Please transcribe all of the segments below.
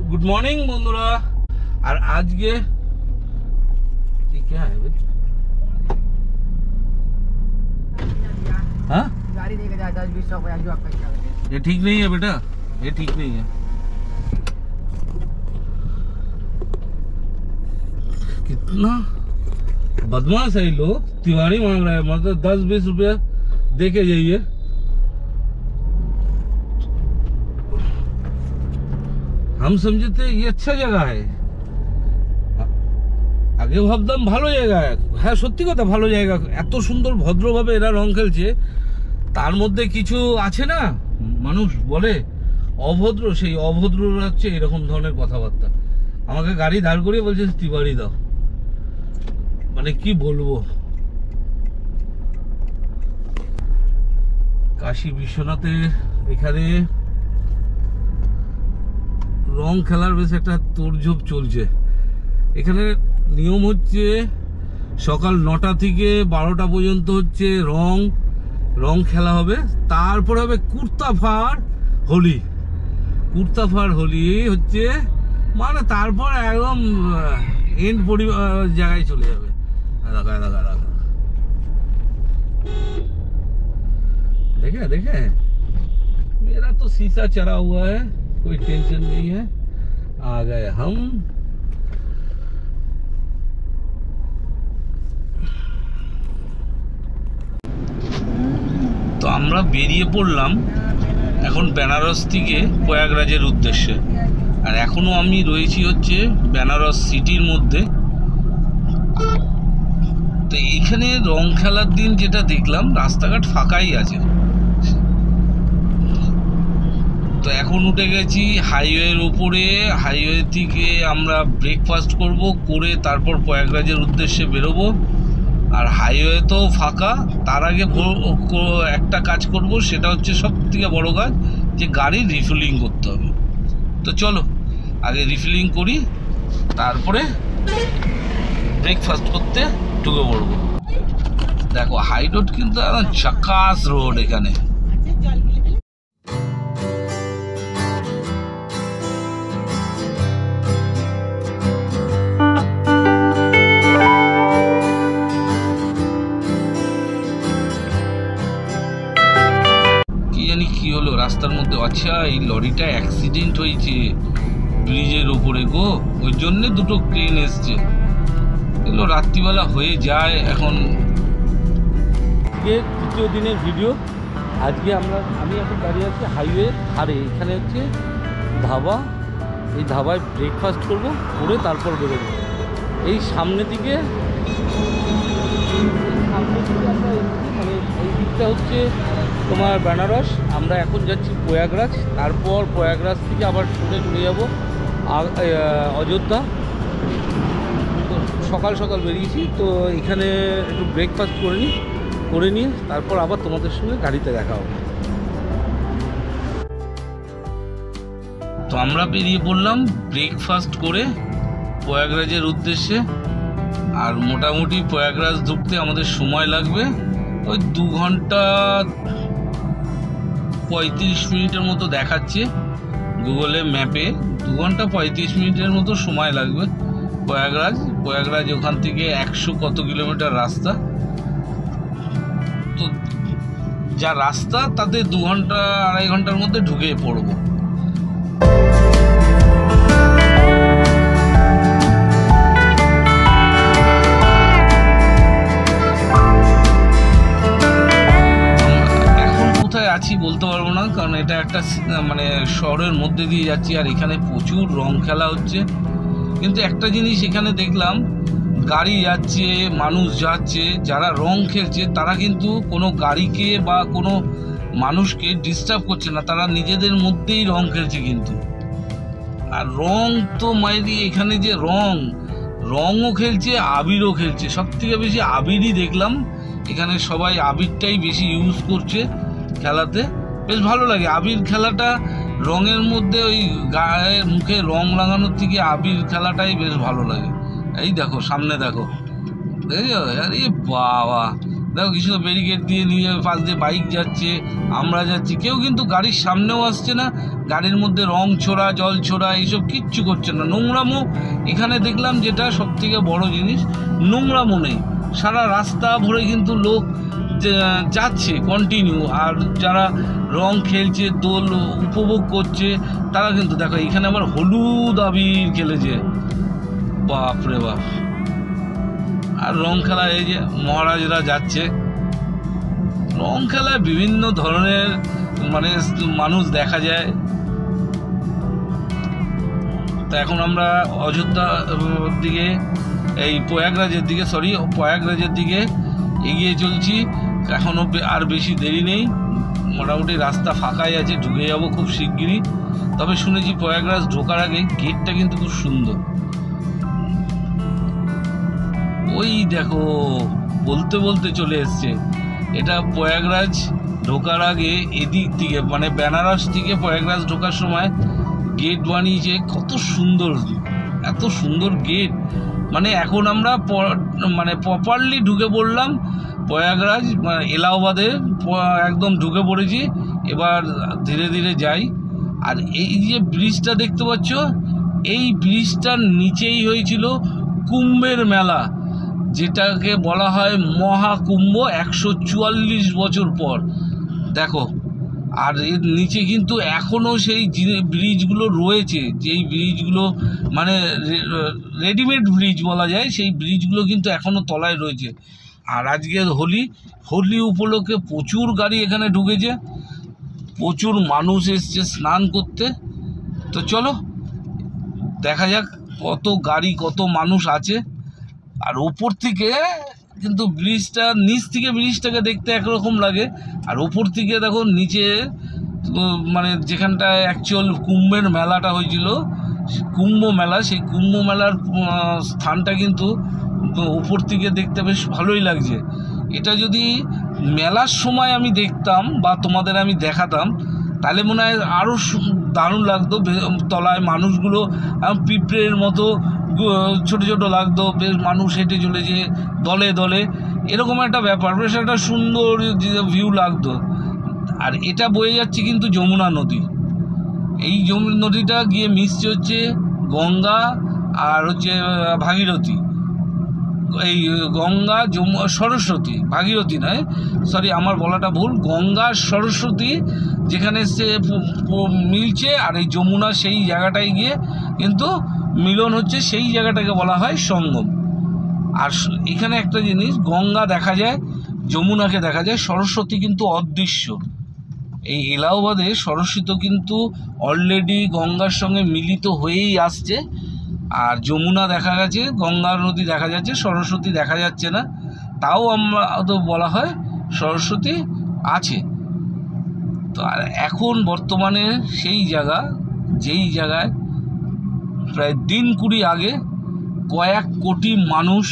Good morning बंधुरा। और आज के क्या है भाई? हाँ गाड़ी लेके जाए 10-20 सौ ये ठीक नहीं है बेटा, ये ठीक नहीं है। कितना बदमाश है ये लोग। तिवारी मांग रहा है, मतलब 10-20 रुपया दे के जाइए। हम समझते ये अच्छा जगह है, আগে ভাবতাম ভালো জায়গা। হ্যাঁ সত্যি কথা, ভালো জায়গা। এত সুন্দর ভদ্রভাবে এরা রং খেলছে, তার মধ্যে কিছু আছে না, মানুষ বলে অভদ্র, সেই অভদ্র হচ্ছে এরকম ধরনের কথাবার্তা। আমাকে গাড়ি দাঁড় করিয়ে বলছে তিবাড়ি দাও, মানে কি বলবো। কাশী বিশ্বনাথের এখানে রং খেলার বেশ একটা তোড়জোড় চলছে। এখানে নিয়ম হচ্ছে সকাল 9টা থেকে 12টা পর্যন্ত হচ্ছে রং খেলা হবে। তারপর হবে কুর্তাফাড় হোলি। কুর্তাফাড় হোলি হচ্ছে মানে তারপর একদম এন্ড জায়গায় চলে যাবে। देखे देखे मेरा तो शीशा चढ़ा हुआ है, कोई टेंशन नहीं है। आ गए हम। তো আমরা বেরিয়ে পড়লাম এখন বেনারস থেকে প্রয়াগরাজের উদ্দেশ্যে। আর এখনো আমি রয়েছি হচ্ছে বেনারস সিটির মধ্যে। তো এইখানে রং খেলার দিন যেটা দেখলাম, রাস্তাঘাট ফাঁকাই আছে। তো এখন উঠে গেছি হাইওয়ের উপরে। হাইওয়ে থেকে আমরা ব্রেকফাস্ট করব, করে তারপর প্রয়াগরাজের উদ্দেশ্যে বেরোবো। আর হাইওয়ে তো ফাঁকা, তার আগে একটা কাজ করব, সেটা হচ্ছে সব থেকে বড় কাজ, যে গাড়ি রিফিলিং করতে হবে। তো চলো আগে রিফিলিং করি, তারপরে ব্রেকফাস্ট করতে ঢুকে পড়বো। দেখো হাই রোড কিন্তু ঝাকাস রোড এখানে। কি হলো রাস্তার মধ্যে? আচ্ছা এই লরিটা অ্যাক্সিডেন্ট হয়েছে ব্রিজের উপরে গো, ওই জন্য দুটো ক্রেন এসছে। এগুলো রাত্রিবেলা হয়ে যায়। এখন তৃতীয় দিনের ভিডিও আজকে আমি এখন দাঁড়িয়ে আছি হাইওয়ে ধারে। এখানে হচ্ছে ধাবা, এই ধাবায় ব্রেকফাস্ট করব, করে তারপর বেরোবো। এই সামনে দিকে আমরা মানে এই দিকটা হচ্ছে তোমার বেনারস। আমরা এখন যাচ্ছি প্রয়াগরাজ, তারপর প্রয়াগরাজ থেকে আবার ছুটে চলে যাবো অযোধ্যা। তো সকাল সকাল বেরিয়েছি, তো এখানে একটু ব্রেকফাস্ট করে নিয়ে তারপর আবার তোমাদের সঙ্গে গাড়িতে দেখা হবে। তো আমরা বেরিয়ে পড়লাম ব্রেকফাস্ট করে প্রয়াগরাজের উদ্দেশ্যে। আর মোটামুটি প্রয়াগরাজ ঢুকতে আমাদের সময় লাগবে ওই 2 ঘন্টা 35 মিনিটের মতো দেখাচ্ছে গুগলে ম্যাপে। 2 ঘন্টা 35 মিনিটের মতো সময় লাগবে প্রয়াগরাজ ওখান থেকে 100 কত কিলোমিটার রাস্তা। তো যা রাস্তা তাতে 2 ঘন্টা 2.5 ঘন্টার মধ্যে ঢুকে পড়বো। আছি বলতে পারবো না, কারণ এটা একটা মানে শহরের মধ্যে দিয়ে যাচ্ছি, আর এখানে প্রচুর রং খেলা হচ্ছে। কিন্তু একটা জিনিস এখানে দেখলাম, গাড়ি যাচ্ছে, মানুষ যাচ্ছে, যারা রং খেলছে তারা কিন্তু কোনো গাড়িকে বা কোনো মানুষকে ডিস্টার্ব করছে না, তারা নিজেদের মধ্যেই রং খেলছে কিন্তু। আর রং তো মাইরি এখানে যে রঙও খেলছে, আবিরও খেলছে। সব থেকে বেশি আবিরই দেখলাম এখানে, সবাই আবিরটাই বেশি ইউজ করছে খেলাতে। বেশ ভালো লাগে আবির খেলাটা। রঙের মধ্যে ওই গায়ে মুখে রং লাগানোর থেকে আবির খেলাটাই বেশ ভালো লাগে। এই দেখো সামনে দেখো, দেখেছো? আরে বাবা, দেখো কিছু তো ব্যারিকেড দিয়ে নিয়ে পাশ দিয়ে বাইক যাচ্ছে, আমরা যাচ্ছি, কেউ কিন্তু গাড়ির সামনেও আসছে না, গাড়ির মধ্যে রং ছোড়া জল ছোড়া এইসব কিচ্ছু করছে না। নোংরামো এখানে দেখলাম, যেটা সব থেকে বড় জিনিস, নোংরামো নেই, সারা রাস্তা ভরে কিন্তু লোক যাচ্ছে কন্টিনিউ। আর যারা রং খেলছে, দোল উপভোগ করছে, তারা কিন্তু দেখো এখানে আবার হলুদ আবির খেলেছে, বাপ রে বাপ। আর রং খেলা, এই যে মহারাজরা যাচ্ছে রং খেলায়, বিভিন্ন ধরনের মানে মানুষ দেখা যায়। তা এখন আমরা অযোধ্যা দিকে, এই প্রয়াগরাজের দিকে এগিয়ে চলছি। এখনও আর বেশি দেরি নেই, মোটামুটি রাস্তা ফাঁকাই আছে, ঢুকে যাবো খুব শিগগিরই। তবে শুনেছি প্রয়াগরাজ ঢোকার আগে গেটটা কিন্তু খুব সুন্দর। ওই দেখো বলতে বলতে চলে এসছে, এটা প্রয়াগরাজ ঢোকার আগে এদিক থেকে মানে বেনারস থেকে প্রয়াগরাজ ঢোকার সময় গেট বানিয়েছে, কত সুন্দর, এত সুন্দর গেট। মানে এখন আমরা মানে প্রপারলি ঢুকে পড়লাম প্রয়াগরাজ, মানে এলাহাবাদে একদম ঢুকে পড়েছি। এবার ধীরে ধীরে যাই। আর এই যে ব্রিজটা দেখতে পাচ্ছ, এই ব্রিজটার নিচেই হয়েছিল কুম্ভের মেলা, যেটাকে বলা হয় মহাকুম্ভ, 144 বছর পর। দেখো, আর এর নিচে কিন্তু এখনও সেই ব্রিজগুলো রয়েছে, যেই ব্রিজগুলো মানে রেডিমেড ব্রিজ বলা যায়, সেই ব্রিজগুলো কিন্তু এখনও তলায় রয়েছে। আর আজকে হোলি উপলক্ষে প্রচুর গাড়ি এখানে ঢুকেছে, প্রচুর মানুষ এসছে স্নান করতে। তো চলো দেখা যাক কত গাড়ি, কত মানুষ আছে। আর ওপর থেকে কিন্তু ব্রিজটা, নিচ থেকে ব্রিজটাকে দেখতে একরকম লাগে, আর ওপর থেকে দেখো নিচে মানে যেখানটায় অ্যাকচুয়াল কুম্ভের মেলাটা হয়েছিল, কুম্ভ মেলা, সেই কুম্ভ মেলার স্থানটা কিন্তু উপর থেকে দেখতে বেশ ভালোই লাগছে। এটা যদি মেলার সময় আমি দেখতাম বা তোমাদের আমি দেখাতাম, তাহলে মনে হয় আরও দারুণ লাগতো। তলায় মানুষগুলো পিঁপড়ের মতো ছোট ছোট লাগতো, বেশ মানুষ হেঁটে চলেছে দলে দলে, এরকম একটা ব্যাপার, বেশ একটা সুন্দর ভিউ লাগতো। আর এটা বয়ে যাচ্ছে কিন্তু যমুনা নদী, এই যমুনা নদীটা গিয়ে মিশছে হচ্ছে গঙ্গা আর হচ্ছে ভাগীরথী। এই গঙ্গা সরস্বতী, ভাগীরথী নয়, সরি আমার বলাটা ভুল, গঙ্গা সরস্বতী যেখানে সে মিলছে, আর এই যমুনা সেই জায়গাটায় গিয়ে কিন্তু মিলন হচ্ছে, সেই জায়গাটাকে বলা হয় সঙ্গম। আর এখানে একটা জিনিস, গঙ্গা দেখা যায়, যমুনাকে দেখা যায়, সরস্বতী কিন্তু অদৃশ্য। এই এলাহাবাদে সরস্বতী কিন্তু অলরেডি গঙ্গার সঙ্গে মিলিত হয়েই আসছে। আর যমুনা দেখা গেছে, গঙ্গা নদী দেখা যাচ্ছে, সরস্বতী দেখা যাচ্ছে না, তাও আমরা তো বলা হয় সরস্বতী আছে। তো আর এখন বর্তমানে সেই জায়গা, যেই জায়গায় প্রায় দিন 20 আগে কয়েক কোটি মানুষ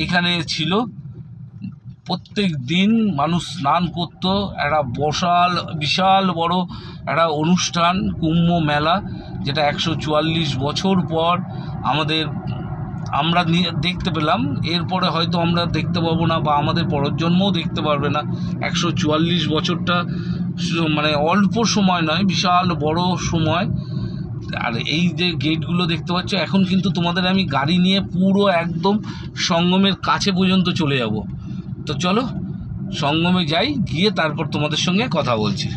এখানে ছিল, প্রত্যেক দিন মানুষ স্নান করত, একটা বিশাল বড় একটা অনুষ্ঠান কুম্ভ মেলা, যেটা 144 বছর পর আমরা দেখতে পেলাম। এরপরে হয়তো আমরা দেখতে পাবো না, বা আমাদের পরজন্মও দেখতে পারবে না। 144 বছরটা মানে অল্প সময় নয়, বিশাল বড় সময়। আর এই যে গেটগুলো দেখতে পাচ্ছ, এখন কিন্তু তোমাদের আমি গাড়ি নিয়ে পুরো একদম সঙ্গমের কাছে পর্যন্ত চলে যাব। তো চলো সঙ্গমে যাই, গিয়ে তারপর তোমাদের সঙ্গে কথা বলছি।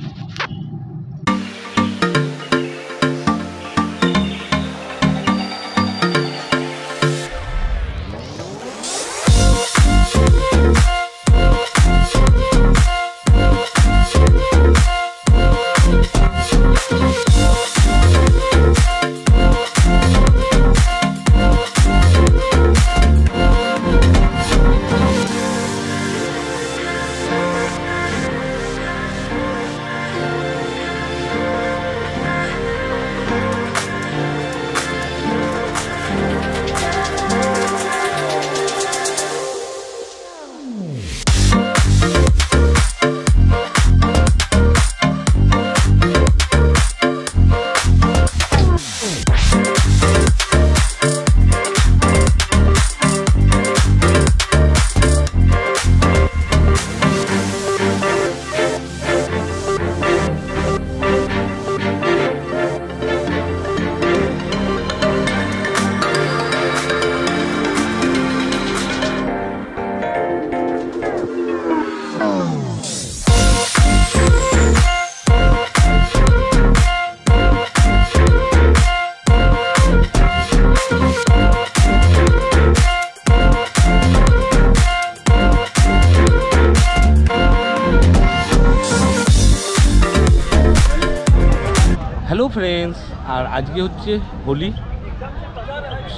ফ্রেন্ডস, আর আজকে হচ্ছে হোলি।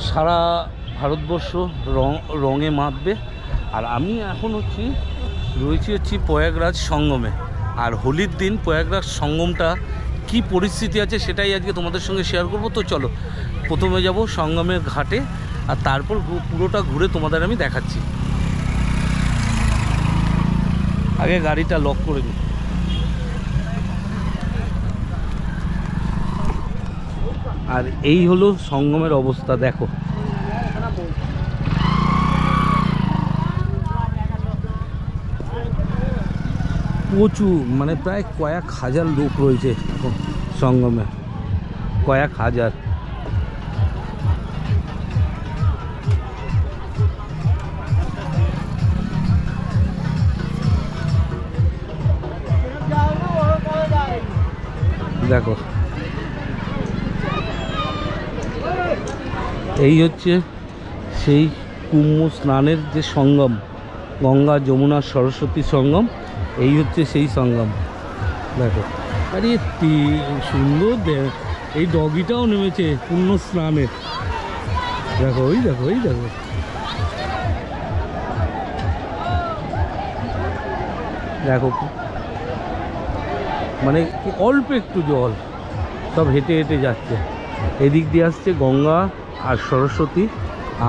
সারা ভারতবর্ষ রঙে মাতবে। আর আমি এখন রয়েছি প্রয়াগরাজ সঙ্গমে। আর হোলির দিন প্রয়াগরাজ সঙ্গমটা কি পরিস্থিতি আছে সেটাই আজকে তোমাদের সঙ্গে শেয়ার করব। তো চলো, প্রথমে যাব সঙ্গমের ঘাটে, আর তারপর পুরোটা ঘুরে তোমাদের আমি দেখাচ্ছি। আগে গাড়িটা লক করে নিই। আর এই হলো সঙ্গমের অবস্থা, দেখো। প্রচুর, মানে প্রায় কয়েক হাজার লোক রয়েছে সঙ্গমে, কয়েক হাজার। দেখো, এই হচ্ছে সেই কুম্ভ স্নানের যে সঙ্গম, গঙ্গা যমুনা সরস্বতী সঙ্গম। এই হচ্ছে সেই সঙ্গম, দেখো। আরে সুন্দর, এই ডগিটাও নেমেছে পুণ্য স্নানে, দেখো, ওই দেখো, ওই দেখো। দেখো, মানে অল্প একটু জল, সব হেঁটে হেঁটে যাচ্ছে। এদিক দিয়ে আসছে গঙ্গা আর সরস্বতী,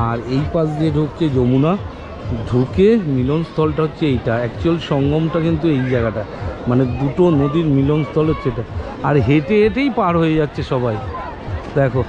আর এই পাশ দিয়ে ঢুকছে যমুনা। ঢুকে মিলনস্থলটা হচ্ছে এইটা, অ্যাকচুয়াল সঙ্গমটা কিন্তু এই জায়গাটা, মানে দুটো নদীর মিলনস্থল হচ্ছে এটা। আর হেঁটে হেঁটেই পার হয়ে যাচ্ছে সবাই, দেখো।